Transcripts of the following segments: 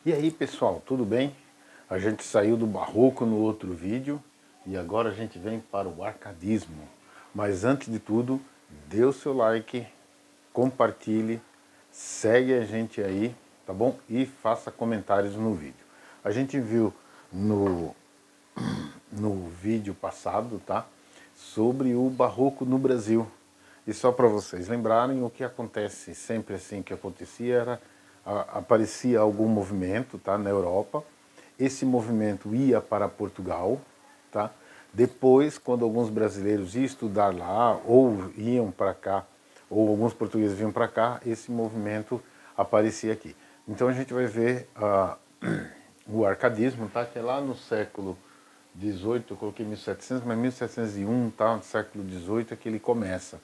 E aí pessoal, tudo bem? A gente saiu do barroco no outro vídeo e agora a gente vem para o arcadismo. Mas antes de tudo, dê o seu like, compartilhe, segue a gente aí, tá bom? E faça comentários no vídeo. A gente viu no vídeo passado, tá? Sobre o barroco no Brasil. E só para vocês lembrarem, o que acontece sempre assim que acontecia era aparecia algum movimento, tá, na Europa. Esse movimento ia para Portugal, tá? Depois, quando alguns brasileiros iam estudar lá ou iam para cá, ou alguns portugueses vinham para cá, esse movimento aparecia aqui. Então a gente vai ver o arcadismo, tá? Que é lá no século 18, eu coloquei 1700, mas 1701, tá? No século 18 é que ele começa,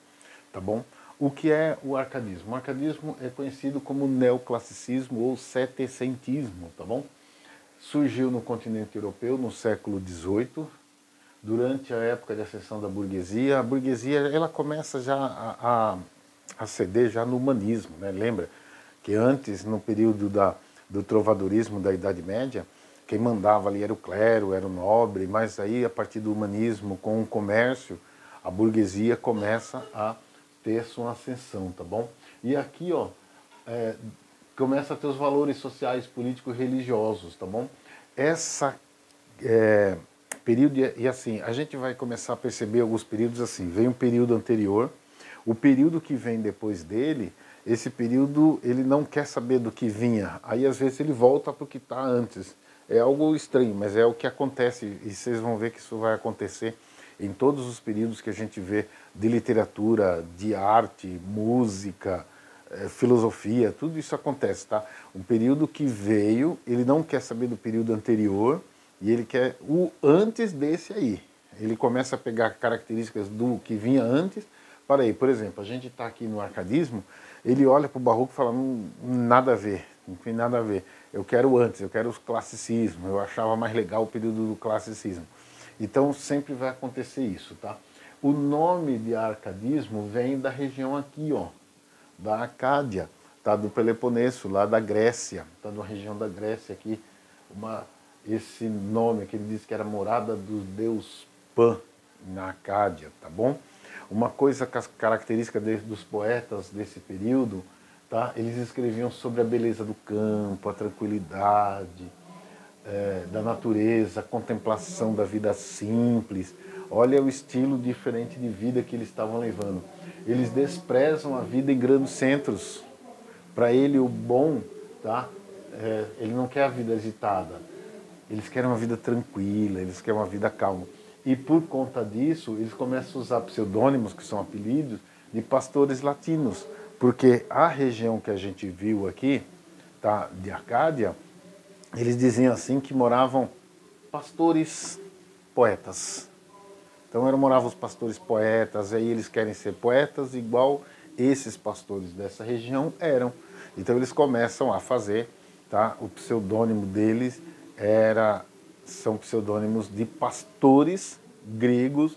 tá bom? O que é o arcadismo? O arcadismo é conhecido como neoclassicismo ou setecentismo, tá bom? Surgiu no continente europeu no século 18, durante a época de ascensão da burguesia. A burguesia ela começa já a ceder já no humanismo, né? Lembra que antes, no período do trovadorismo da Idade Média, quem mandava ali era o clero, era o nobre, mas aí a partir do humanismo, com o comércio, a burguesia começa a ter sua ascensão, tá bom? E aqui, ó, começa a ter os valores sociais, políticos, religiosos, tá bom? Essa período, e assim, a gente vai começar a perceber alguns períodos assim, vem um período anterior, o período que vem depois dele, esse período ele não quer saber do que vinha, aí às vezes ele volta para o que está antes. É algo estranho, mas é o que acontece, e vocês vão ver que isso vai acontecer em todos os períodos que a gente vê de literatura, de arte, música, filosofia, tudo isso acontece, tá? Um período que veio, ele não quer saber do período anterior, e ele quer o antes desse aí. Ele começa a pegar características do que vinha antes, para aí, por exemplo, a gente está aqui no arcadismo, ele olha para o barroco e fala, nada a ver, não tem nada a ver. Eu quero antes, eu quero o classicismo, eu achava mais legal o período do classicismo. Então sempre vai acontecer isso, tá? O nome de arcadismo vem da região aqui, ó, da Arcádia, tá? Do Peloponeso, lá da Grécia, tá? Da região da Grécia aqui, esse nome que ele disse que era morada do deus Pan, na Arcádia, tá bom? Uma coisa característica dos poetas desse período, tá? Eles escreviam sobre a beleza do campo, a tranquilidade da natureza, a contemplação da vida simples. Olha o estilo diferente de vida que eles estavam levando. Eles desprezam a vida em grandes centros. Para ele o bom, tá? Ele não quer a vida agitada. Eles querem uma vida tranquila, eles querem uma vida calma. E por conta disso, eles começam a usar pseudônimos, que são apelidos, de pastores latinos. Porque a região que a gente viu aqui, tá, de Arcádia, eles diziam assim que moravam pastores poetas. Então moravam os pastores poetas, aí eles querem ser poetas igual esses pastores dessa região eram. Então eles começam a fazer, tá? O pseudônimo deles são pseudônimos de pastores gregos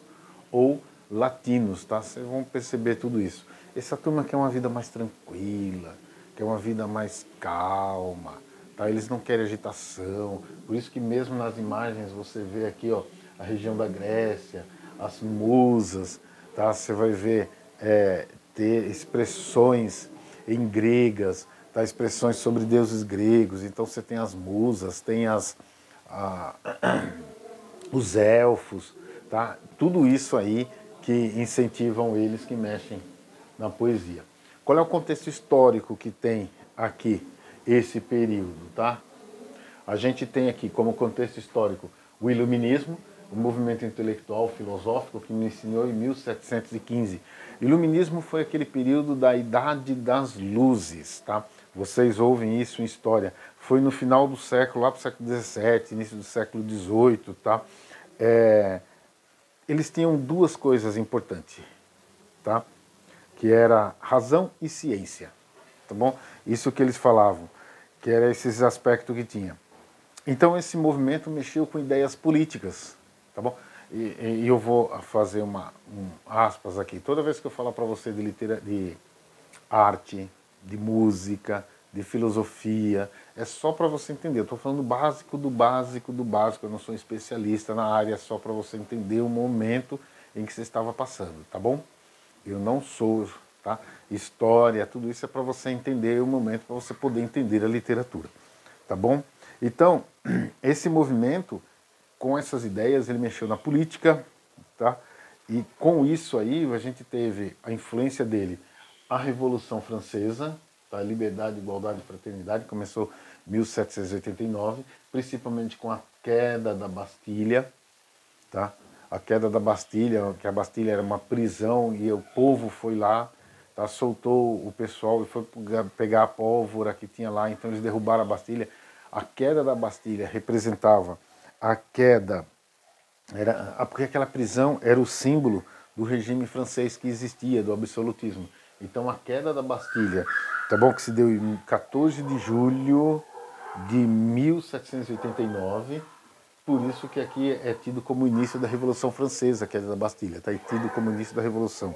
ou latinos, tá? Vocês vão perceber tudo isso. Essa turma quer uma vida mais tranquila, quer uma vida mais calma, tá? Eles não querem agitação, por isso que mesmo nas imagens você vê aqui, ó, a região da Grécia, as musas, tá? Você vai ver ter expressões em gregas, tá? Expressões sobre deuses gregos. Então você tem as musas, tem os elfos, tá? Tudo isso aí que incentivam eles que mexem na poesia. Qual é o contexto histórico que tem aqui esse período, tá? A gente tem aqui como contexto histórico o Iluminismo, o movimento intelectual filosófico que iniciou em 1715. Iluminismo foi aquele período da Idade das Luzes, tá? Vocês ouvem isso em história. Foi no final do século, lá para o século XVII, início do século XVIII, tá? Eles tinham duas coisas importantes, tá? Que era razão e ciência, tá bom? Isso que eles falavam, que era esses aspectos que tinha. Então esse movimento mexeu com ideias políticas, tá bom? E eu vou fazer aspas aqui. Toda vez que eu falar para você de arte, de música, de filosofia, é só para você entender. Eu estou falando básico do básico do básico. Eu não sou especialista na área, é só para você entender o momento em que você estava passando, tá bom? Eu não sou, tá? História, tudo isso é para você entender o momento, para você poder entender a literatura, tá bom? Então, esse movimento, com essas ideias, ele mexeu na política, tá? E com isso aí, a gente teve a influência dele, a Revolução Francesa, tá? Liberdade, igualdade e fraternidade, começou em 1789, principalmente com a queda da Bastilha, tá? A queda da Bastilha, que a Bastilha era uma prisão e o povo foi lá, tá? Soltou o pessoal e foi pegar a pólvora que tinha lá, então eles derrubaram a Bastilha. A queda da Bastilha representava a queda, porque aquela prisão era o símbolo do regime francês que existia, do absolutismo. Então a queda da Bastilha, tá bom, que se deu em 14 de julho de 1789, por isso que aqui é tido como início da Revolução Francesa, a queda da Bastilha, tá? É tido como início da Revolução,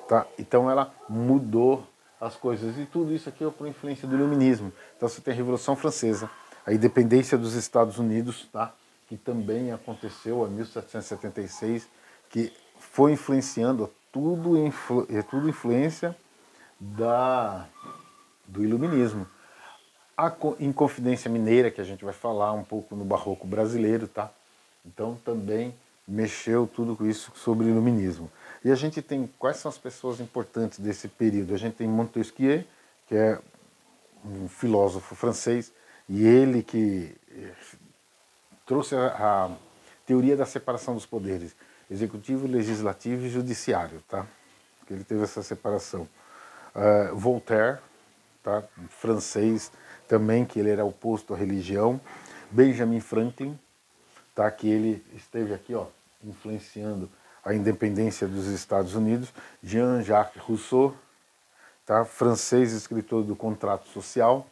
tá? Então ela mudou as coisas, e tudo isso aqui é por influência do Iluminismo. Então você tem a Revolução Francesa, a independência dos Estados Unidos, tá? Que também aconteceu em 1776, que foi influenciando, é tudo influência do Iluminismo. A Inconfidência Mineira, que a gente vai falar um pouco no Barroco brasileiro, tá? Então também mexeu tudo com isso sobre o Iluminismo. E a gente tem, quais são as pessoas importantes desse período? A gente tem Montesquieu, que é um filósofo francês, e ele que trouxe a teoria da separação dos poderes, executivo, legislativo e judiciário, tá? Que ele teve essa separação. Voltaire, tá? Francês também, que ele era oposto à religião. Benjamin Franklin, tá? Que ele esteve aqui, ó, influenciando a independência dos Estados Unidos. Jean-Jacques Rousseau, tá? Francês, escritor do Contrato Social.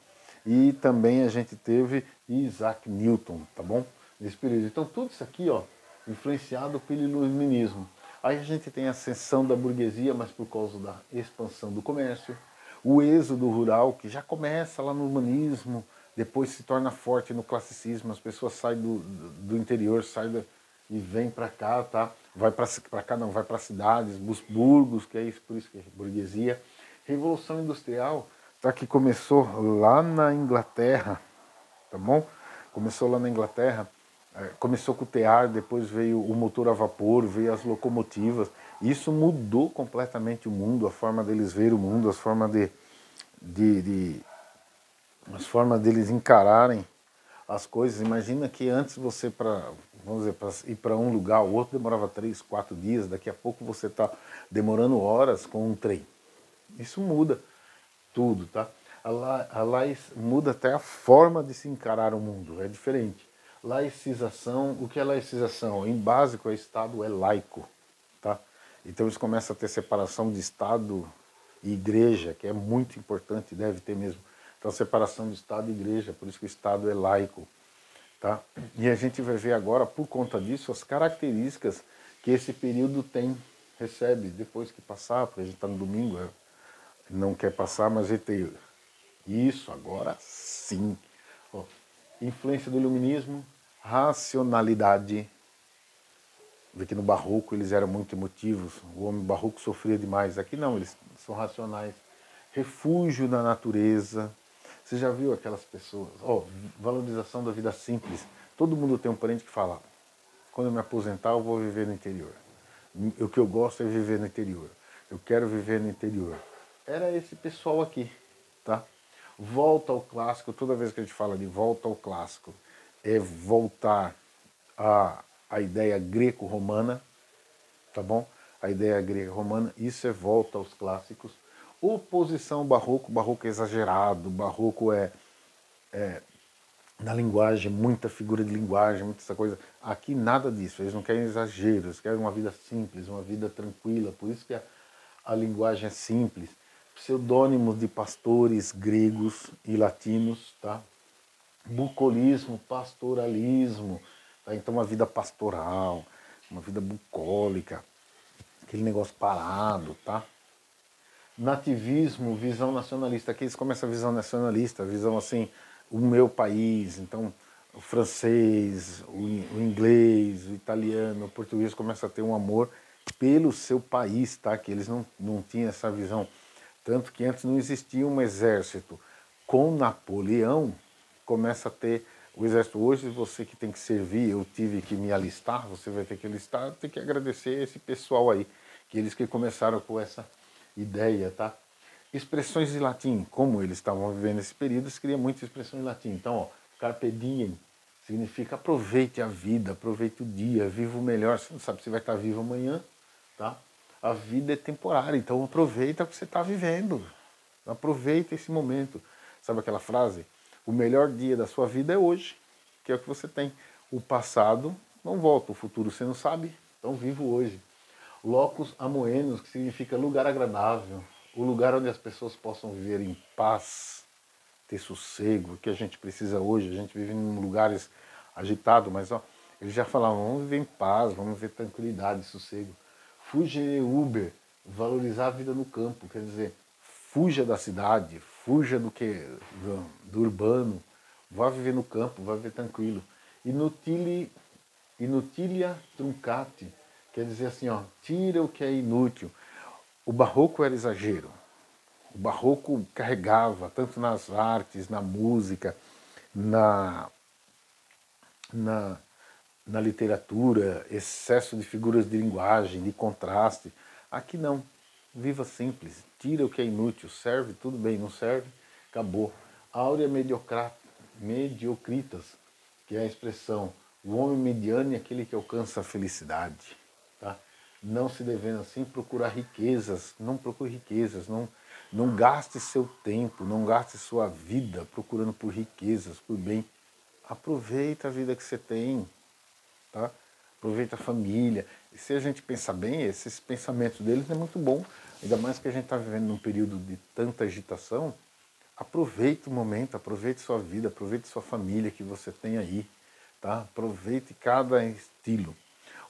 E também a gente teve Isaac Newton, tá bom? Nesse período. Então tudo isso aqui, ó, influenciado pelo iluminismo. Aí a gente tem a ascensão da burguesia, mas por causa da expansão do comércio. O êxodo rural, que já começa lá no humanismo, depois se torna forte no classicismo, as pessoas saem do interior, saem e vêm para cá, tá? Vai para cá, não, vai para cidades, os burgos, que é isso, por isso que é burguesia. Revolução Industrial, tá? Que começou lá na Inglaterra, tá bom? Começou lá na Inglaterra, começou com o tear, depois veio o motor a vapor, veio as locomotivas. Isso mudou completamente o mundo, a forma deles ver o mundo, as formas as formas deles encararem as coisas. Imagina que antes você, vamos dizer, para ir para um lugar, o outro demorava 3, 4 dias, daqui a pouco você está demorando horas com um trem. Isso muda tudo, tá? Muda até a forma de se encarar o mundo, é diferente. Laicização, o que é laicização? Em básico, o Estado é laico, tá? Então eles começam a ter separação de Estado e Igreja, que é muito importante, deve ter mesmo. Então separação de Estado e Igreja, por isso que o Estado é laico, tá? E a gente vai ver agora, por conta disso, as características que esse período recebe depois que passar, porque a gente está no domingo, não quer passar, mas a gente tem isso agora sim. Ó, influência do iluminismo, racionalidade. Vê que no barroco eles eram muito emotivos, o homem barroco sofria demais. Aqui não, eles são racionais. Refúgio da natureza. Você já viu aquelas pessoas? Ó, valorização da vida simples. Todo mundo tem um parente que fala: quando eu me aposentar eu vou viver no interior. O que eu gosto é viver no interior. Eu quero viver no interior. Era esse pessoal aqui, tá? Volta ao clássico, toda vez que a gente fala de volta ao clássico, é voltar a ideia greco-romana, tá bom? A ideia greco-romana, isso é volta aos clássicos. Oposição ao barroco, barroco é exagerado, barroco é na linguagem, muita figura de linguagem, muita essa coisa. Aqui nada disso, eles não querem exageros, eles querem uma vida simples, uma vida tranquila, por isso que a linguagem é simples. Pseudônimos de pastores gregos e latinos, tá? Bucolismo, pastoralismo, tá? Então uma vida pastoral, uma vida bucólica, aquele negócio parado, tá? Nativismo, visão nacionalista. Aqui eles começam a visão nacionalista, visão assim, o meu país, então o francês, o inglês, o italiano, o português começa a ter um amor pelo seu país, tá? Que eles não tinham essa visão. Tanto que antes não existia um exército. Com Napoleão, começa a ter o exército. Hoje, você que tem que servir, eu tive que me alistar, você vai ter que alistar, tem que agradecer esse pessoal aí, que eles que começaram com essa ideia, tá? Expressões de latim, como eles estavam vivendo esse período, eles criam muitas expressões em latim. Então, ó, carpe diem significa aproveite a vida, aproveite o dia, viva o melhor. Você não sabe se vai estar vivo amanhã, tá? A vida é temporária, então aproveita o que você está vivendo. Aproveita esse momento. Sabe aquela frase? O melhor dia da sua vida é hoje, que é o que você tem. O passado não volta, o futuro você não sabe, então viva hoje. Locus amoenos, que significa lugar agradável, o lugar onde as pessoas possam viver em paz, ter sossego, que a gente precisa hoje. A gente vive em lugares agitados, mas ó, eles já falavam, vamos viver em paz, vamos viver tranquilidade, sossego. Fugir Uber, valorizar a vida no campo, quer dizer, fuja da cidade, fuja do urbano, vá viver no campo, vá viver tranquilo. Inutilia truncati, quer dizer assim, ó, tira o que é inútil. O barroco era exagero. O barroco carregava, tanto nas artes, na música, na literatura, excesso de figuras de linguagem, de contraste. Aqui não. Viva simples, tira o que é inútil, serve, tudo bem, não serve, acabou. Áurea mediocritas, que é a expressão, o homem mediano é aquele que alcança a felicidade. Tá? Não se devendo assim procurar riquezas, não procure riquezas, não gaste seu tempo, não gaste sua vida procurando por riquezas, por bem. Aproveita a vida que você tem, tá? Aproveita a família. E se a gente pensar bem, esses pensamentos deles é muito bom, ainda mais que a gente está vivendo num período de tanta agitação. Aproveite o momento, aproveite sua vida, aproveite sua família que você tem aí, tá? Aproveite cada estilo.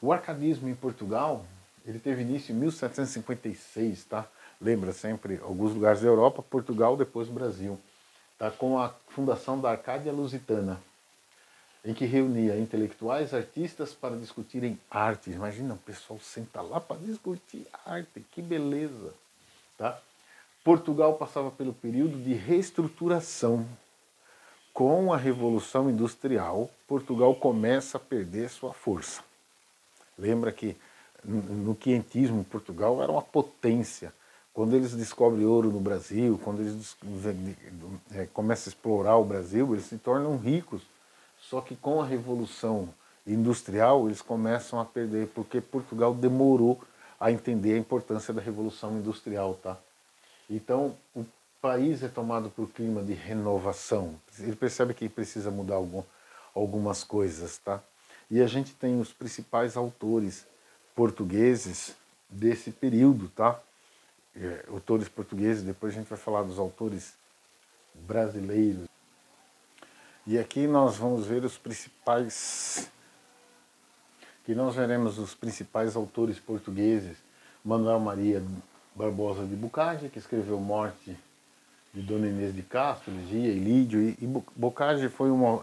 O arcadismo em Portugal, ele teve início em 1756, tá? Lembra sempre, alguns lugares da Europa, Portugal, depois o Brasil, tá? Com a fundação da Arcádia Lusitana, em que reunia intelectuais, artistas para discutirem arte. Imagina, o pessoal senta lá para discutir arte, que beleza! Tá? Portugal passava pelo período de reestruturação. Com a Revolução Industrial, Portugal começa a perder sua força. Lembra que no quinhentismo Portugal era uma potência. Quando eles descobrem ouro no Brasil, quando eles começam a explorar o Brasil, eles se tornam ricos. Só que com a Revolução Industrial eles começam a perder, porque Portugal demorou a entender a importância da Revolução Industrial, tá? Então o país é tomado por clima de renovação. Ele percebe que precisa mudar algumas coisas, tá? E a gente tem os principais autores portugueses desse período, tá? Autores portugueses, depois a gente vai falar dos autores brasileiros. E aqui nós vamos ver nós veremos os principais autores portugueses. Manuel Maria Barbosa de Bocage, que escreveu Morte de Dona Inês de Castro, Ligia e Lídio. E Bocage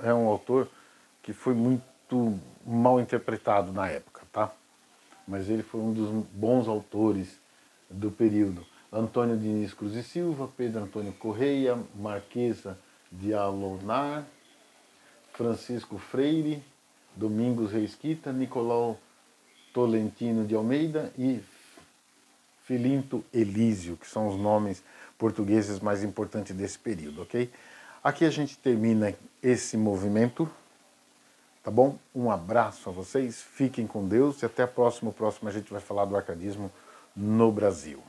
é um autor que foi muito mal interpretado na época, tá? Mas ele foi um dos bons autores do período. Antônio Diniz Cruz e Silva, Pedro Antônio Correia, Marquesa de Alonar, Francisco Freire, Domingos Reisquita, Nicolau Tolentino de Almeida e Filinto Elísio, que são os nomes portugueses mais importantes desse período, ok? Aqui a gente termina esse movimento, tá bom? Um abraço a vocês, fiquem com Deus e até a próxima. O próximo a gente vai falar do arcadismo no Brasil.